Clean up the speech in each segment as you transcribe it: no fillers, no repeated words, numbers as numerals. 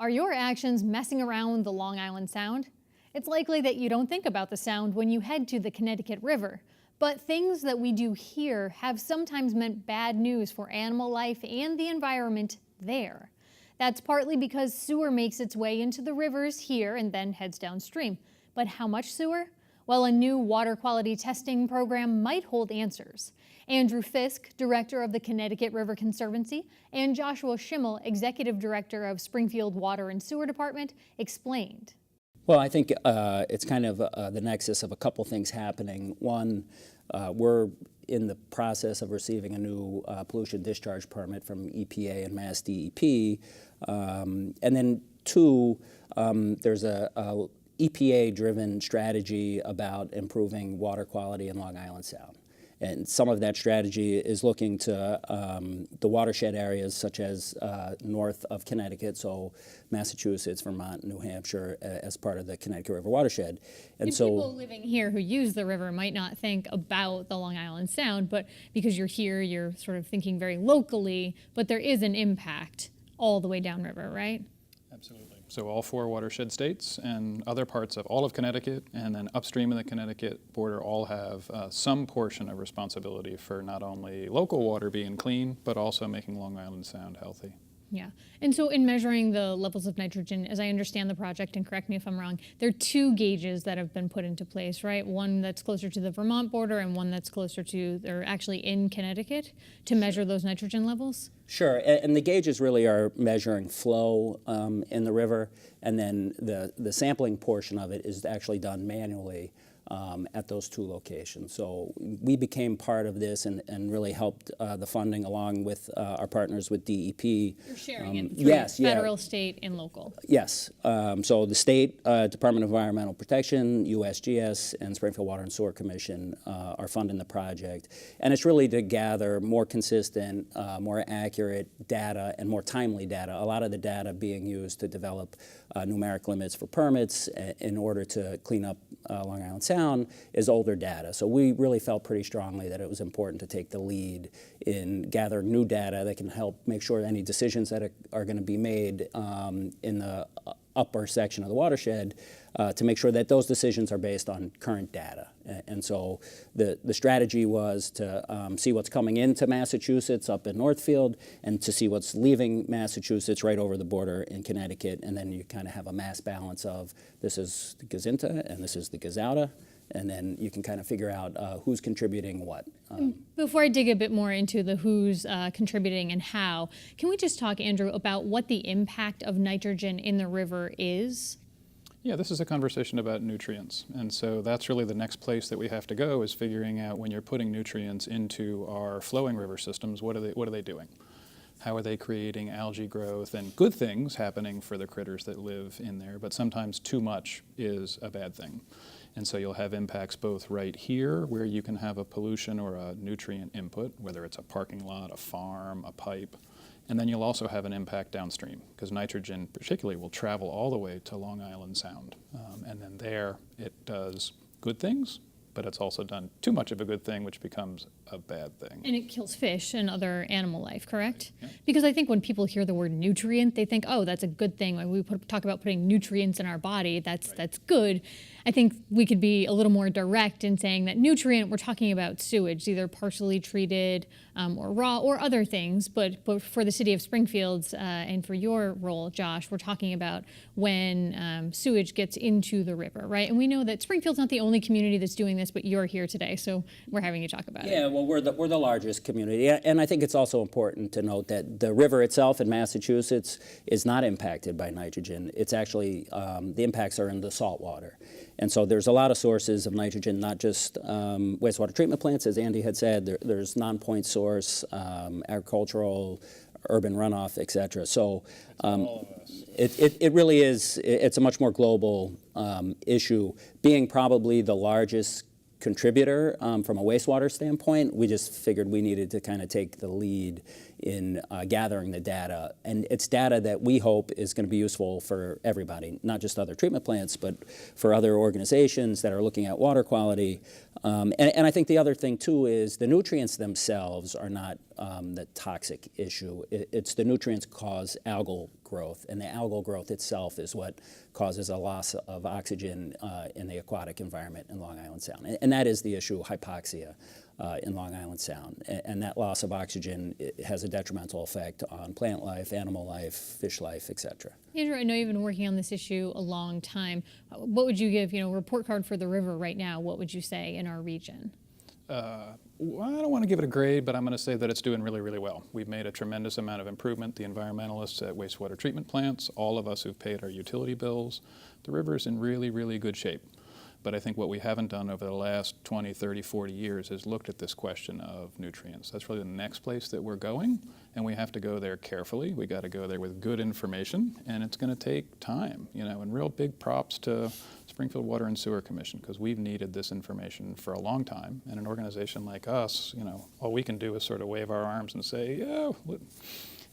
Are your actions messing around with the Long Island Sound? It's likely that you don't think about the sound when you head to the Connecticut River, but things that we do here have sometimes meant bad news for animal life and the environment there. That's partly because sewer makes its way into the rivers here and then heads downstream. But how much sewer? Well, a new water quality testing program might hold answers. Andrew Fisk, director of the Connecticut River Conservancy, and Joshua Schimmel, executive director of Springfield Water and Sewer Department, explained. Well, I think it's kind of the nexus of a couple things happening. One, we're in the process of receiving a new pollution discharge permit from EPA and Mass DEP. And then two, there's a EPA-driven strategy about improving water quality in Long Island Sound. And some of that strategy is looking to the watershed areas such as north of Connecticut, so Massachusetts, Vermont, New Hampshire, as part of the Connecticut River watershed. And so people living here who use the river might not think about the Long Island Sound, but because you're here, you're sort of thinking very locally, but there is an impact all the way downriver, right? Absolutely. So all four watershed states and other parts of all of Connecticut and then upstream in the Connecticut border all have some portion of responsibility for not only local water being clean, but also making Long Island Sound healthy. Yeah, and so in measuring the levels of nitrogen, as I understand the project, and correct me if I'm wrong, there are two gauges that have been put into place, right? One that's closer to the Vermont border and one that's closer to, or actually in Connecticut, to measure those nitrogen levels? Sure, and the gauges really are measuring flow in the river, and then the sampling portion of it is actually done manually at those two locations. So we became part of this and really helped the funding along with our partners with DEP. You're sharing it through federal, state, and local. Yes. So the state Department of Environmental Protection, USGS, and Springfield Water and Sewer Commission are funding the project. And it's really to gather more consistent, more accurate data and more timely data. A lot of the data being used to develop numeric limits for permits in order to clean up Long Island Sound is older data. So we really felt pretty strongly that it was important to take the lead in gathering new data that can help make sure any decisions that are going to be made in the upper section of the watershed to make sure that those decisions are based on current data. And so the strategy was to see what's coming into Massachusetts up in Northfield and to see what's leaving Massachusetts right over the border in Connecticut, and then you kind of have a mass balance of this is the Gazinta and this is the Gazouta, and then you can kind of figure out who's contributing what. Before I dig a bit more into the who's contributing and how, can we just talk, Andrew, about what the impact of nitrogen in the river is? Yeah, this is a conversation about nutrients. And so that's really the next place that we have to go, is figuring out when you're putting nutrients into our flowing river systems, what are they doing? How are they creating algae growth and good things happening for the critters that live in there, but sometimes too much is a bad thing. And so you'll have impacts both right here, where you can have a pollution or a nutrient input, whether it's a parking lot, a farm, a pipe. And then you'll also have an impact downstream, because nitrogen particularly will travel all the way to Long Island Sound. And then there it does good things, but it's also done too much of a good thing, which becomes a bad thing. And it kills fish and other animal life, correct? Yeah. Because I think when people hear the word nutrient, they think, oh, that's a good thing. When we talk about putting nutrients in our body, that's good. I think we could be a little more direct in saying that nutrient, we're talking about sewage, either partially treated or raw or other things. But for the city of Springfield and for your role, Josh, we're talking about when sewage gets into the river, right? And we know that Springfield's not the only community that's doing this, but you're here today, so we're having you talk about it. Yeah, well, we're the largest community, and I think it's also important to note that the river itself in Massachusetts is not impacted by nitrogen. It's actually, the impacts are in the salt water. And so there's a lot of sources of nitrogen, not just wastewater treatment plants, as Andy had said. There's non-point source, agricultural, urban runoff, et cetera. So it really is, it's a much more global issue. Being probably the largest contributor from a wastewater standpoint, we just figured we needed to kind of take the lead gathering the data. And it's data that we hope is going to be useful for everybody, not just other treatment plants, but for other organizations that are looking at water quality. And I think the other thing, too, is the nutrients themselves are not the toxic issue. It's the nutrients cause algal growth, and the algal growth itself is what causes a loss of oxygen in the aquatic environment in Long Island Sound. And that is the issue, hypoxia in Long Island Sound. And that loss of oxygen has a detrimental effect on plant life, animal life, fish life, et cetera. Andrew, I know you've been working on this issue a long time. What would you give, report card for the river right now? What would you say in our region? Well, I don't want to give it a grade, but I'm going to say that it's doing really, really well. We've made a tremendous amount of improvement. The environmentalists at wastewater treatment plants, all of us who've paid our utility bills, the river's in really, really good shape. But I think what we haven't done over the last 20, 30, 40 years is looked at this question of nutrients. That's really the next place that we're going, and we have to go there carefully. We got to go there with good information, and it's going to take time, and real big props to Springfield Water and Sewer Commission, because we've needed this information for a long time. And an organization like us, all we can do is sort of wave our arms and say, yeah.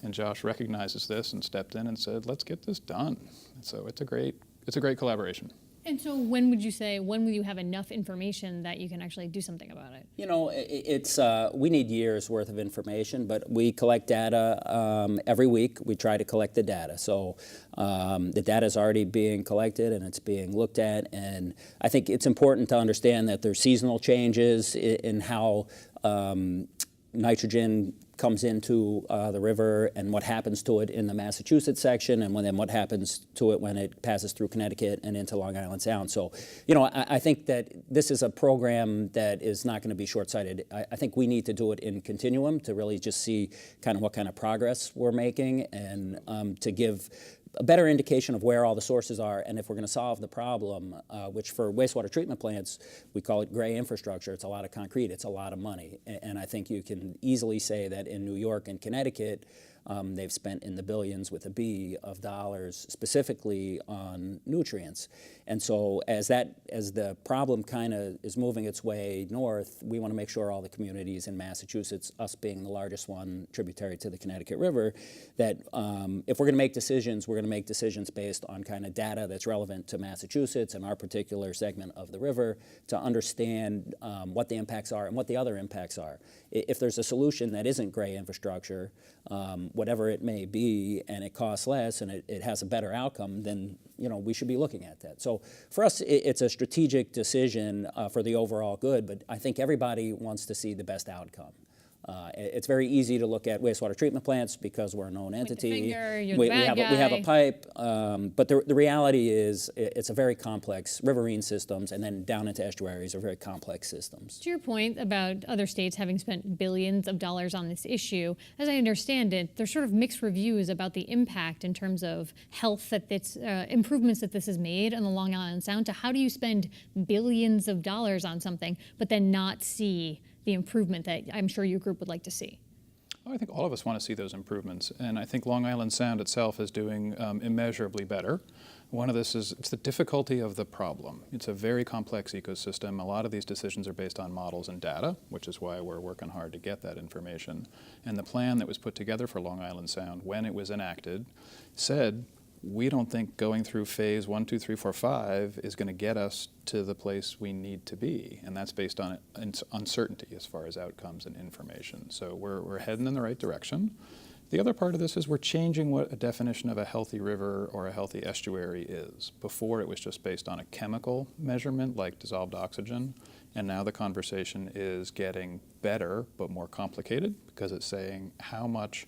And Josh recognizes this and stepped in and said, let's get this done. So it's a great collaboration. And so when will you have enough information that you can actually do something about it? It's we need years worth of information, but we collect data every week. We try to collect the data. So the data is already being collected and it's being looked at. And I think it's important to understand that there's seasonal changes in how nitrogen comes into the river and what happens to it in the Massachusetts section, and then what happens to it when it passes through Connecticut and into Long Island Sound. So, I think that this is a program that is not going to be short-sighted. I think we need to do it in continuum to really just see kind of what kind of progress we're making, and to give a better indication of where all the sources are, and if we're going to solve the problem, which for wastewater treatment plants, we call it gray infrastructure. It's a lot of concrete, it's a lot of money. And I think you can easily say that in New York and Connecticut, they've spent in the billions with a B of dollars specifically on nutrients. And so as the problem kind of is moving its way north, we want to make sure all the communities in Massachusetts, us being the largest one tributary to the Connecticut River, that if we're going to make decisions, we're going to make decisions based on kind of data that's relevant to Massachusetts and our particular segment of the river, to understand what the impacts are and what the other impacts are. If there's a solution that isn't gray infrastructure, whatever it may be, and it costs less and it has a better outcome, then we should be looking at that. So for us, it's a strategic decision for the overall good, but I think everybody wants to see the best outcome. It's very easy to look at wastewater treatment plants because we're a known entity. We have a pipe, but the reality is it's a very complex, riverine systems and then down into estuaries are very complex systems. To your point about other states having spent billions of dollars on this issue, as I understand it, there's sort of mixed reviews about the impact in terms of health that improvements that this has made on the Long Island Sound. To how do you spend billions of dollars on something but then not see the improvement that I'm sure your group would like to see? I think all of us want to see those improvements, and I think Long Island Sound itself is doing immeasurably better. One of this is it's the difficulty of the problem. It's a very complex ecosystem. A lot of these decisions are based on models and data, which is why we're working hard to get that information. And the plan that was put together for Long Island Sound when it was enacted said, we don't think going through phase 1, 2, 3, 4, 5 is going to get us to the place we need to be. And that's based on uncertainty as far as outcomes and information. So we're heading in the right direction. The other part of this is we're changing what a definition of a healthy river or a healthy estuary is. Before it was just based on a chemical measurement like dissolved oxygen. And now the conversation is getting better but more complicated because it's saying how much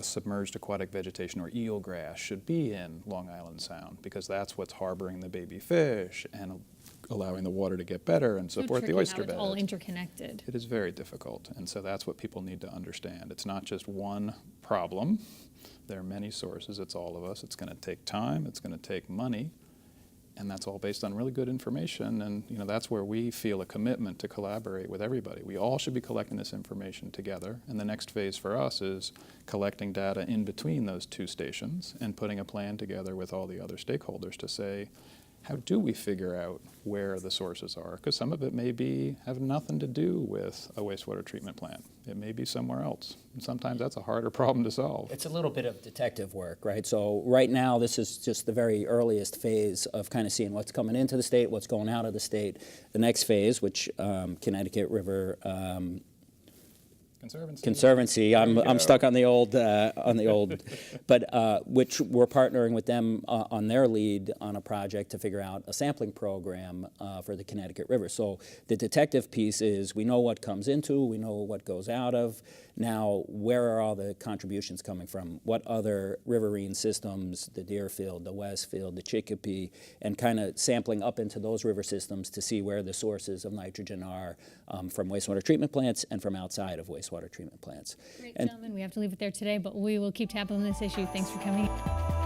submerged aquatic vegetation or eelgrass should be in Long Island Sound, because that's what's harboring the baby fish and allowing the water to get better and support the oyster beds. It's all interconnected. It is very difficult, and so that's what people need to understand. It's not just one problem. There are many sources. It's all of us. It's going to take time. It's going to take money. And that's all based on really good information, and that's where we feel a commitment to collaborate with everybody. We all should be collecting this information together, and the next phase for us is collecting data in between those two stations and putting a plan together with all the other stakeholders to say, how do we figure out where the sources are? Because some of it may have nothing to do with a wastewater treatment plant. It may be somewhere else. And sometimes that's a harder problem to solve. It's a little bit of detective work, right? So right now, this is just the very earliest phase of kind of seeing what's coming into the state, what's going out of the state. The next phase, which Connecticut River Conservancy. I'm stuck on the old, but which we're partnering with them on their lead on a project to figure out a sampling program for the Connecticut River. So the detective piece is we know what comes into, we know what goes out of. Now, where are all the contributions coming from? What other riverine systems, the Deerfield, the Westfield, the Chicopee, and kind of sampling up into those river systems to see where the sources of nitrogen are from wastewater treatment plants and from outside of wastewater treatment plants. Great, gentlemen, we have to leave it there today, but we will keep tapping on this issue. Thanks for coming.